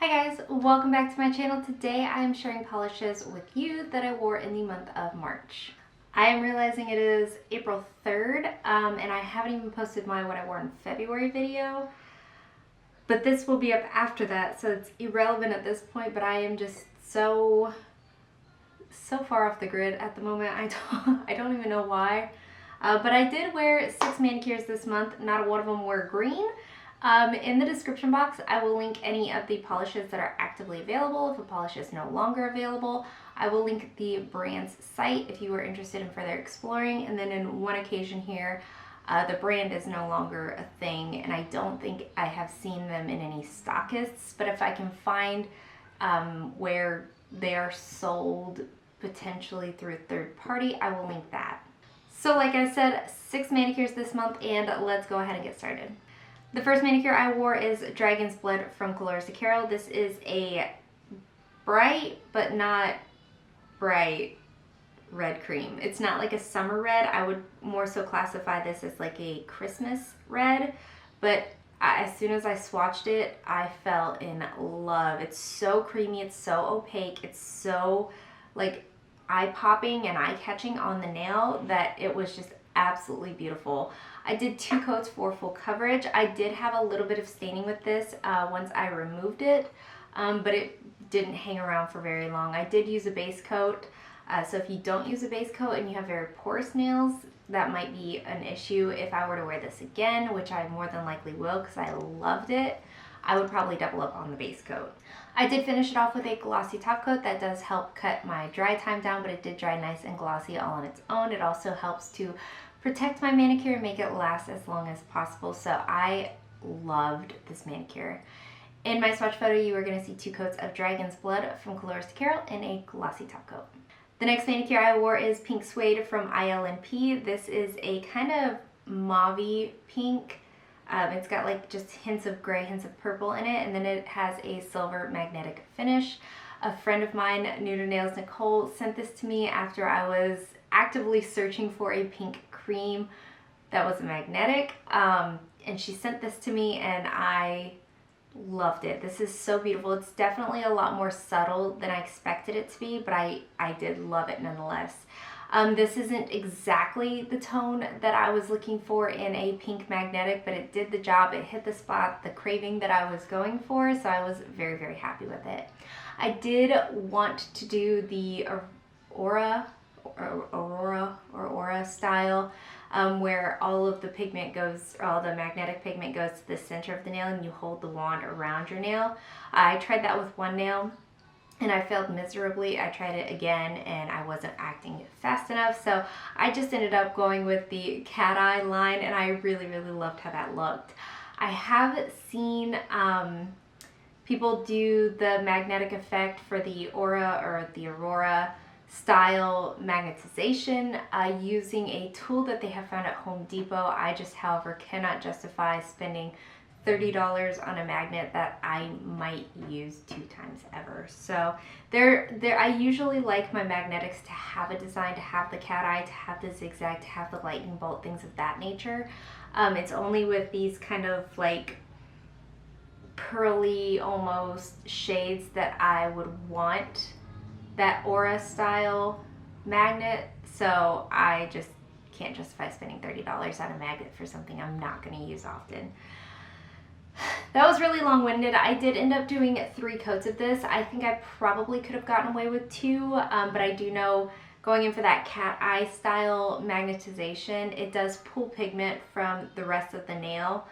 Hi guys, welcome back to my channel. Today I am sharing polishes with you that I wore in the month of March. I am realizing it is April 3rd and I haven't even posted my what I wore in February video, but this will be up after that, so it's irrelevant at this point. But I am just so far off the grid at the moment. I don't even know why. But I did wear 6 manicures this month. Not one of them were green. In the description box, I will link any of the polishes that are actively available. If a polish is no longer available, I will link the brand's site if you are interested in further exploring. And then in one occasion here, the brand is no longer a thing, and I don't think I have seen them in any stockists, but if I can find where they are sold potentially through a third party, I will link that. So like I said, 6 manicures this month, and let's go ahead and get started. The first manicure I wore is Dragon's Blood from Colores de Carol. This is a bright, but not bright red cream. It's not like a summer red. I would more so classify this as like a Christmas red, but as soon as I swatched it, I fell in love. It's so creamy, it's so opaque, it's so like eye-popping and eye-catching on the nail that it was just absolutely beautiful. I did 2 coats for full coverage. I did have a little bit of staining with this once I removed it, but it didn't hang around for very long. I did use a base coat, so if you don't use a base coat and you have very porous nails, that might be an issue. If I were to wear this again, which I more than likely will because I loved it, I would probably double up on the base coat. I did finish it off with a glossy top coat. That does help cut my dry time down, but it did dry nice and glossy all on its own. It also helps to protect my manicure and make it last as long as possible. So I loved this manicure. In my swatch photo, you are going to see 2 coats of Dragon's Blood from Colores de Carol and a glossy top coat. The next manicure I wore is Pink Suede from Ilmp. This is a kind of mauve-y pink. It's got like just hints of gray, hints of purple in it, and then it has a silver magnetic finish. A friend of mine, New to Nails Nicole, sent this to me after I was actively searching for a pink cream that was magnetic, and she sent this to me and I loved it. This is so beautiful. It's definitely a lot more subtle than I expected it to be, but I did love it nonetheless. This isn't exactly the tone that I was looking for in a pink magnetic, but it did the job. It hit the spot, the craving that I was going for, so I was very, very happy with it. I did want to do the Aurora style, where all of the pigment goes, all the magnetic pigment goes to the center of the nail and you hold the wand around your nail. I tried that with one nail and I failed miserably. I tried it again and I wasn't acting fast enough, so I just ended up going with the cat eye line, and I really, really loved how that looked. I have seen people do the magnetic effect for the Aura or the Aurora style magnetization using a tool that they have found at Home Depot. I just, however, cannot justify spending $30 on a magnet that I might use 2 times ever. So I usually like my magnetics to have a design, to have the cat eye, to have the zigzag, to have the lightning bolt, things of that nature. It's only with these kind of like pearly almost shades that I would want that Aura style magnet, so I just can't justify spending $30 on a magnet for something I'm not going to use often. That was really long-winded. I did end up doing 3 coats of this. I think I probably could have gotten away with 2, but I do know going in for that cat eye style magnetization, it does pull pigment from the rest of the nail.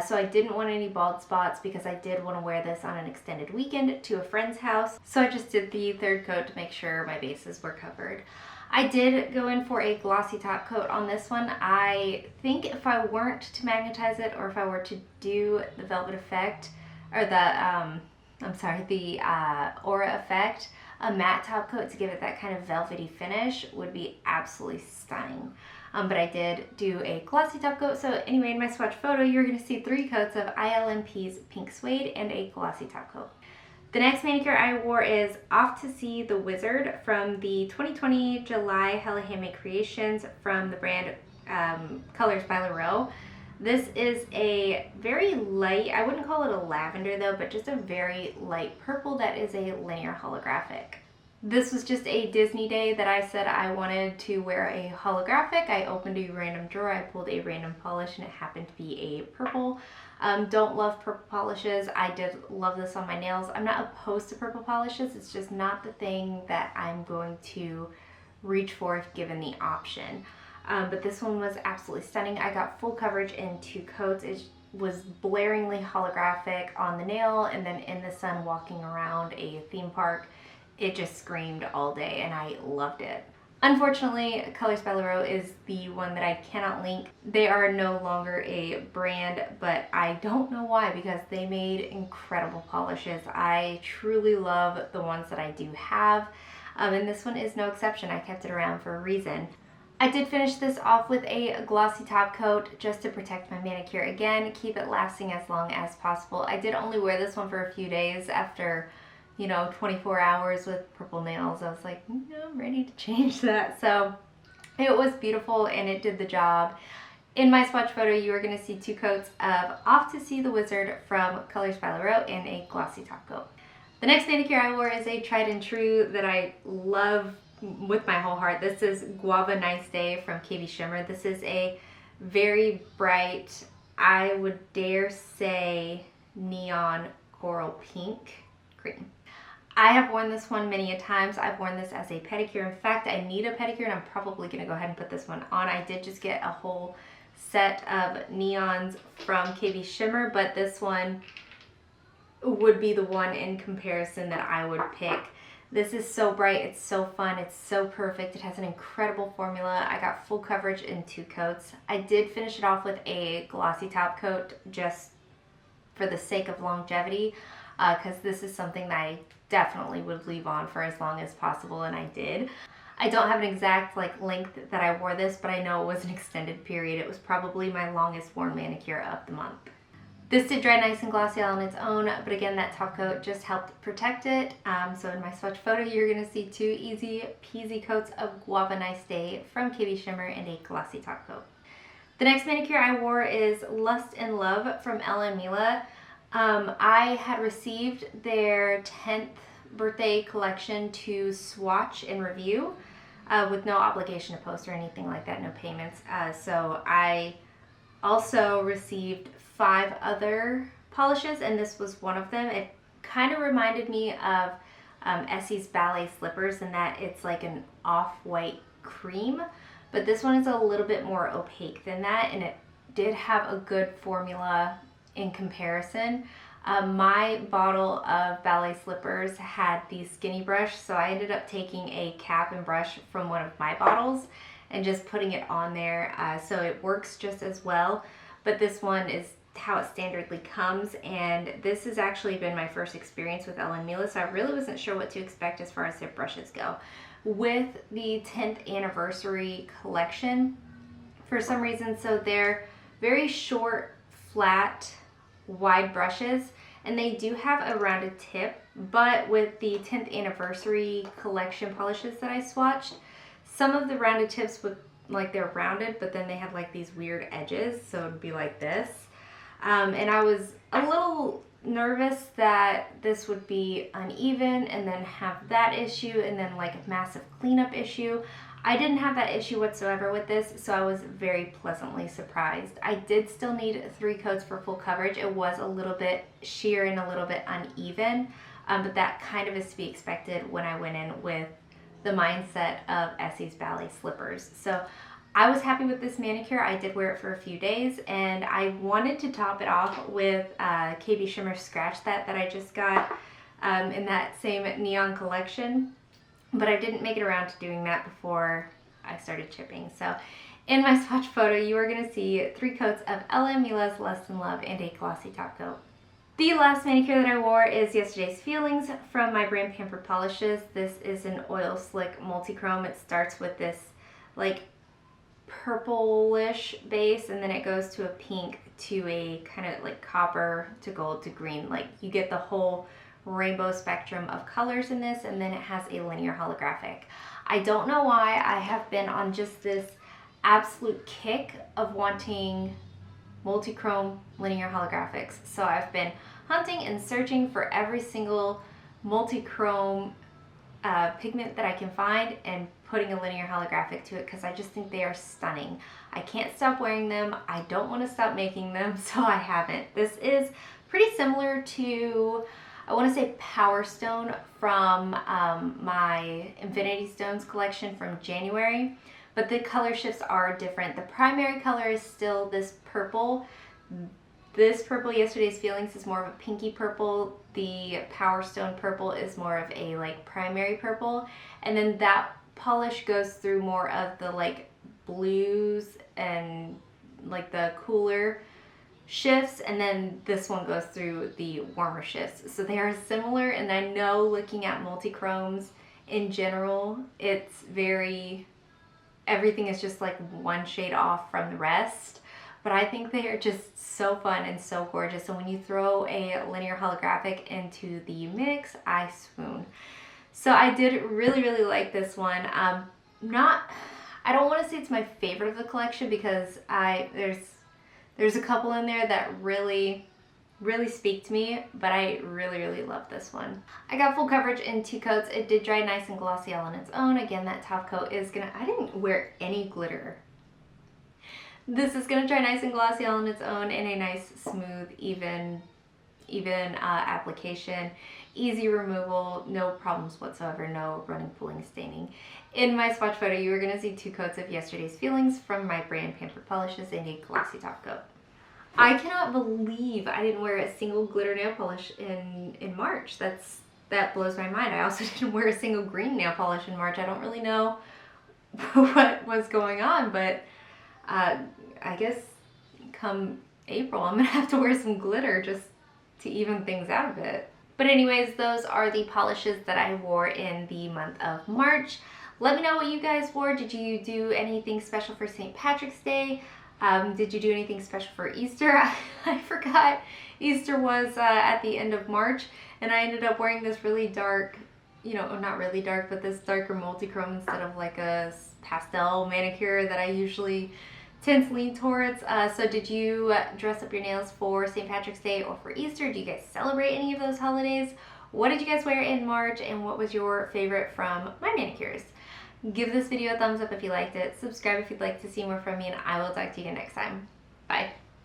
So I didn't want any bald spots because I did want to wear this on an extended weekend to a friend's house. So I just did the 3rd coat to make sure my bases were covered. I did go in for a glossy top coat on this one. I think if I weren't to magnetize it, or if I were to do the velvet effect, or the Aura effect, a matte top coat to give it that kind of velvety finish would be absolutely stunning. But I did do a glossy top coat. So anyway, in my swatch photo, you're going to see 3 coats of Ilmp's Pink Suede and a glossy top coat. The next manicure I wore is Off to See the Wizard from the 2020 July Hella Handmade Creations from the brand Colors by Llarowe. This is a very light, I wouldn't call it a lavender though, but just a very light purple that is a linear holographic. This was just a Disney day that I said I wanted to wear a holographic. I opened a random drawer, I pulled a random polish, and it happened to be a purple. Don't love purple polishes. I did love this on my nails. I'm not opposed to purple polishes. It's just not the thing that I'm going to reach for if given the option. But this one was absolutely stunning. I got full coverage in 2 coats. It was blaringly holographic on the nail, and then in the sun walking around a theme park. It just screamed all day and I loved it. Unfortunately, Colors by Llarowe is the one that I cannot link. They are no longer a brand, but I don't know why, because they made incredible polishes. I truly love the ones that I do have, and this one is no exception. I kept it around for a reason. I did finish this off with a glossy top coat just to protect my manicure again, keep it lasting as long as possible. I did only wear this one for a few days after 24 hours with purple nails. I was like, I'm ready to change that. So it was beautiful and it did the job. In my swatch photo, you are going to see 2 coats of Off to See the Wizard from Colors by Llarowe and a glossy top coat. The next manicure I wore is a tried and true that I love with my whole heart. This is Guava Nice Day from KB Shimmer. This is a very bright, I would dare say, neon coral pink cream. I have worn this one many a times. I've worn this as a pedicure. In fact, I need a pedicure and I'm probably going to go ahead and put this one on. I did just get a whole set of neons from KB Shimmer, but this one would be the one in comparison that I would pick. This is so bright, it's so fun, it's so perfect. It has an incredible formula. I got full coverage in 2 coats. I did finish it off with a glossy top coat just for the sake of longevity, because this is something that I definitely would leave on for as long as possible, and I did. I don't have an exact length that I wore this, but I know it was an extended period. It was probably my longest worn manicure of the month. This did dry nice and glossy on its own, but again, that top coat just helped protect it. So in my swatch photo, you're going to see 2 easy peasy coats of Guava Nice Day from KB Shimmer and a glossy top coat. The next manicure I wore is Lust and Love from Ilmp. I had received their 10th birthday collection to swatch and review with no obligation to post or anything like that, no payments. So I also received 5 other polishes, and this was one of them. It kind of reminded me of Essie's Ballet Slippers in that it's like an off-white cream, but this one is a little bit more opaque than that, and it did have a good formula in comparison. My bottle of Ballet Slippers had the skinny brush, so I ended up taking a cap and brush from one of my bottles and just putting it on there, so it works just as well. But this one is how it standardly comes, and this has actually been my first experience with Ilmp, so I really wasn't sure what to expect as far as their brushes go. With the 10th anniversary collection, for some reason, so they're very short, flat, wide brushes, and they do have a rounded tip, but with the 10th anniversary collection polishes that I swatched, some of the rounded tips would, they're rounded, but then they have these weird edges, so it would be like this. And I was a little nervous that this would be uneven and then have that issue and then a massive cleanup issue. I didn't have that issue whatsoever with this, so I was very pleasantly surprised. I did still need 3 coats for full coverage. It was a little bit sheer and a little bit uneven, but that kind of is to be expected when I went in with the mindset of Essie's Ballet Slippers. So I was happy with this manicure. I did wear it for a few days, and I wanted to top it off with KB Shimmer Scratch That I just got in that same neon collection, but I didn't make it around to doing that before I started chipping. So in my swatch photo, you are going to see 3 coats of Ilmp's Lust and Love and a glossy top coat. The last manicure that I wore is Yesterday's Feelings from my brand Pampered Polishes. This is an oil slick multi-chrome. It starts with this purplish base, and then it goes to a pink to a kind of copper to gold to green. You get the whole rainbow spectrum of colors in this, and then it has a linear holographic. I don't know why I have been on just this absolute kick of wanting multi-chrome linear holographics. So I've been hunting and searching for every single multi-chrome pigment that I can find and putting a linear holographic to it because I just think they are stunning. I can't stop wearing them. I don't want to stop making them, so I haven't. This is pretty similar to, I want to say, Power Stone from my Infinity Stones collection from January, but the color shifts are different. The primary color is still this purple. This purple, Yesterday's Feelings, is more of a pinky purple. The Power Stone purple is more of a like primary purple. And then that polish goes through more of the like blues and like the cooler shifts. And then this one goes through the warmer shifts. So they are similar. And I know looking at multi-chromes in general, it's everything is just like one shade off from the rest. But I think they are just so fun and so gorgeous. So when you throw a linear holographic into the mix, I swoon. So I did really, really like this one. I don't want to say it's my favorite of the collection because there's a couple in there that really, really speak to me, but I really, really love this one. I got full coverage in 2 coats. It did dry nice and glossy all on its own. Again, that top coat is I didn't wear any glitter. This is going to dry nice and glossy all on its own in a nice, smooth, even application. Easy removal, no problems whatsoever, no running, pooling, staining. In my swatch photo, you are going to see 2 coats of Yesterday's Feelings from my brand Pampered Polishes and a glossy top coat. I cannot believe I didn't wear a single glitter nail polish in March. That blows my mind. I also didn't wear a single green nail polish in March. I don't really know what was going on, but I guess come April, I'm gonna have to wear some glitter just to even things out a bit. But anyways, those are the polishes that I wore in the month of March. Let me know what you guys wore. Did you do anything special for St. Patrick's Day? Did you do anything special for Easter? I forgot Easter was at the end of March, and I ended up wearing this really dark, not really dark, but this darker multi-chrome instead of like a pastel manicure that I usually tend to lean towards. So did you dress up your nails for St. Patrick's Day or for Easter? Do you guys celebrate any of those holidays? What did you guys wear in March, and what was your favorite from my manicures? Give this video a thumbs up if you liked it, subscribe if you'd like to see more from me, and I will talk to you again next time. Bye.